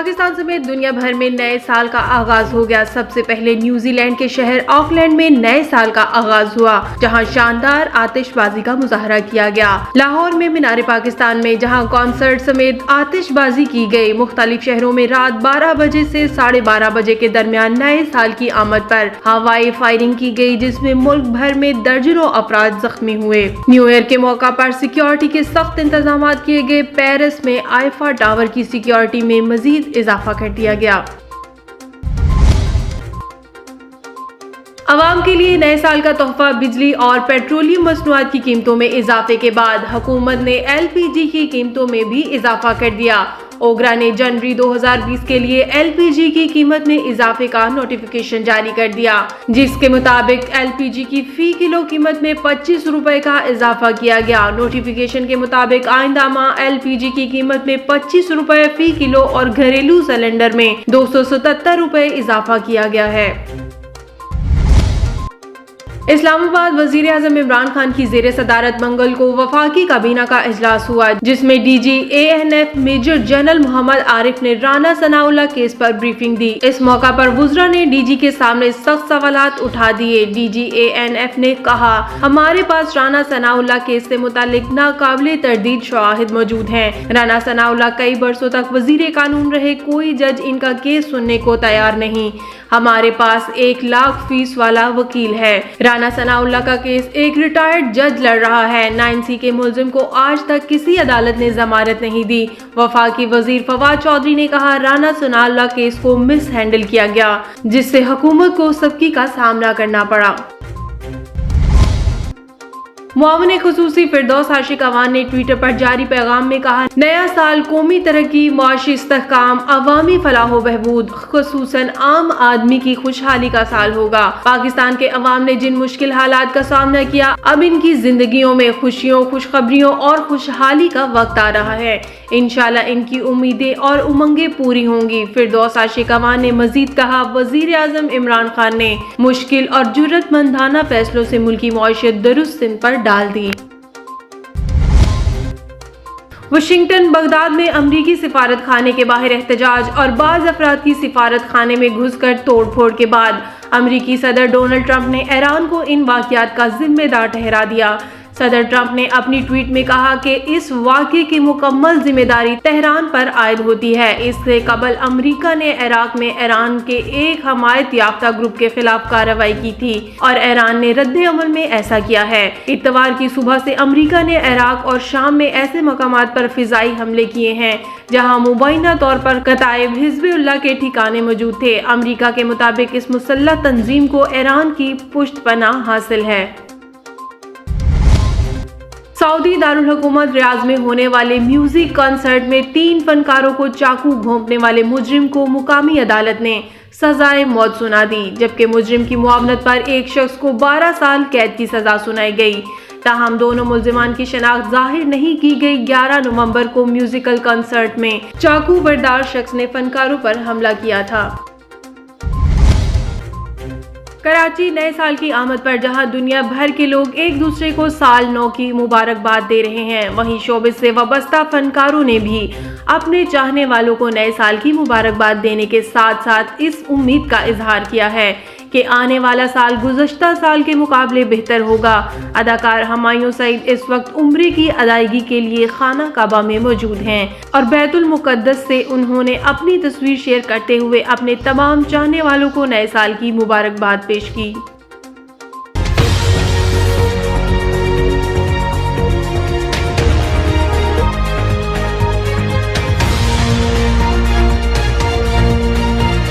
पाकिस्तान समेत दुनिया भर में नए साल का आगाज हो गया। सबसे पहले न्यूजीलैंड के शहर ऑकलैंड में नए साल का आगाज हुआ, जहां शानदार आतिशबाजी का मुजाहरा किया गया। लाहौर में मीनार पाकिस्तान में जहां कॉन्सर्ट समेत आतिशबाजी की गई। मुख्तलिफ शहरों में रात 12 बजे से 12:30 बजे के दरमियान नए साल की आमद पर हवाई फायरिंग की गई, जिसमें मुल्क भर में दर्जनों अफराद जख्मी हुए। न्यू ईयर के मौका पर सिक्योरिटी के सख्त इंतजाम किए गए। पेरिस में आईफा टावर की सिक्योरिटी में मजीद इजाफा कर दिया गया। अवाम के लिए नए साल का तोहफा बिजली और पेट्रोलियम मसनूआत की कीमतों में इजाफे के बाद हुकूमत ने LPG की कीमतों में भी इजाफा कर दिया। ओगरा ने जनवरी 2020 के लिए LPG की कीमत में इजाफे का नोटिफिकेशन जारी कर दिया, जिसके मुताबिक LPG की फी किलो कीमत में 25 रुपए का इजाफा किया गया। नोटिफिकेशन के मुताबिक आइंदा माह LPG की कीमत में 25 रुपए फी किलो और घरेलू सिलेंडर में 277 रुपए इजाफा किया गया है। इस्लामाबाद वजीर आजम इमरान खान की जेर सदारत मंगल को वफाकी काबीना का इजलास हुआ, जिसमें DG ANF major general Mohammad Arif ने राना सनाउल्लाह केस पर ब्रीफिंग दी। इस मौका पर वुज़रा ने DG के सामने सख्त सवालात उठा दिए। DG ANF ने कहा, हमारे पास राना सनाउल्लाह केस से मुतालिक नाकाबिले तरदीद शवाहिद मौजूद हैं। राना सनाउल्लाह कई बरसों तक वजीर कानून रहे, कोई जज इनका केस सुनने को तैयार नहीं। हमारे पास 1 लाख फीस वाला वकील है। राना सनाउल्लाह का केस एक रिटायर्ड जज लड़ रहा है। 9C के मुलजिम को आज तक किसी अदालत ने जमानत नहीं दी। वफाकी वजीर फवाद चौधरी ने कहा, राना सनाउल्लाह केस को मिस हैंडल किया गया, जिससे हुकूमत को सबकी का सामना करना पड़ा। मुआविन खुसूसी फिरदौस आशिक अवान ने ट्विटर पर जारी पैगाम में कहा, नया साल कौमी तरक्की, मुआशी इस्तेहकाम, अवामी फलाह बहबूद, खुसूसन आम आदमी की खुशहाली का साल होगा। पाकिस्तान के अवाम ने जिन मुश्किल हालात का सामना किया, अब इनकी जिंदगियों में खुशियों, खुशखबरियों और खुशहाली का वक्त आ रहा है। इंशाल्लाह इनकी उम्मीदें और उमंगें पूरी होंगी। फिरदौस आशिक अवान ने मजीद कहा, वजीर आजम इमरान खान ने मुश्किल और जुर्रतमंदाना फैसलों से मुल्की मईशत दुरुस्त सिंध पर डाल दी। वाशिंगटन बगदाद में अमरीकी सिफारत खाने के बाहर एहतजाज और बाज़ अफराद की सिफारत खाने में घुसकर तोड़फोड़ के बाद अमरीकी सदर डोनाल्ड ट्रंप ने ईरान को इन वाक़यात का जिम्मेदार ठहरा दिया। सदर ट्रंप ने अपनी ट्वीट में कहा कि इस वाक़े की मुकम्मल जिम्मेदारी तेहरान पर आयद होती है। इससे कबल अमेरिका ने इराक में ईरान के एक हमायत याफ्ता ग्रुप के खिलाफ कार्रवाई की थी और ईरान ने रद्द अमल में ऐसा किया है। इत्तवार की सुबह से अमेरिका ने इराक और शाम में ऐसे मकामात पर फिजाई हमले किए हैं जहां मुबैना तौर पर कताइब हिज़्बुल्लाह के ठिकाने मौजूद थे। अमेरिका के मुताबिक इस मुसल्लह तंजीम को ईरान की पुष्टपनाह हासिल है। सऊदी दारुल हुकूमत रियाज में होने वाले म्यूजिक कॉन्सर्ट में 3 फनकारों को चाकू घोंपने वाले मुजरिम को मुकामी अदालत ने सजाए मौत सुना दी, जबकि मुजरिम की मुआवनत पर एक शख्स को 12 साल कैद की सजा सुनाई गई। ताहम दोनों मुलजिमान की शनाख्त जाहिर नहीं की गई। 11 नवंबर को म्यूजिकल कॉन्सर्ट में चाकू बरदार शख्स ने फनकारों पर हमला किया था। कराची नए साल की आमद पर जहां दुनिया भर के लोग एक दूसरे को साल नौ की मुबारकबाद दे रहे हैं, वहीं शोबे से वाबस्ता फनकारों ने भी अपने चाहने वालों को नए साल की मुबारकबाद देने के साथ साथ इस उम्मीद का इजहार किया है कि आने वाला साल गुज़श्ता साल के मुकाबले बेहतर होगा। अदाकार हुमायूं सईद इस वक्त उम्रे की अदायगी के लिए खाना काबा में मौजूद हैं और बैतुल मुक़द्दस से उन्होंने अपनी तस्वीर शेयर करते हुए अपने तमाम चाहने वालों को नए साल की मुबारकबाद पेश की।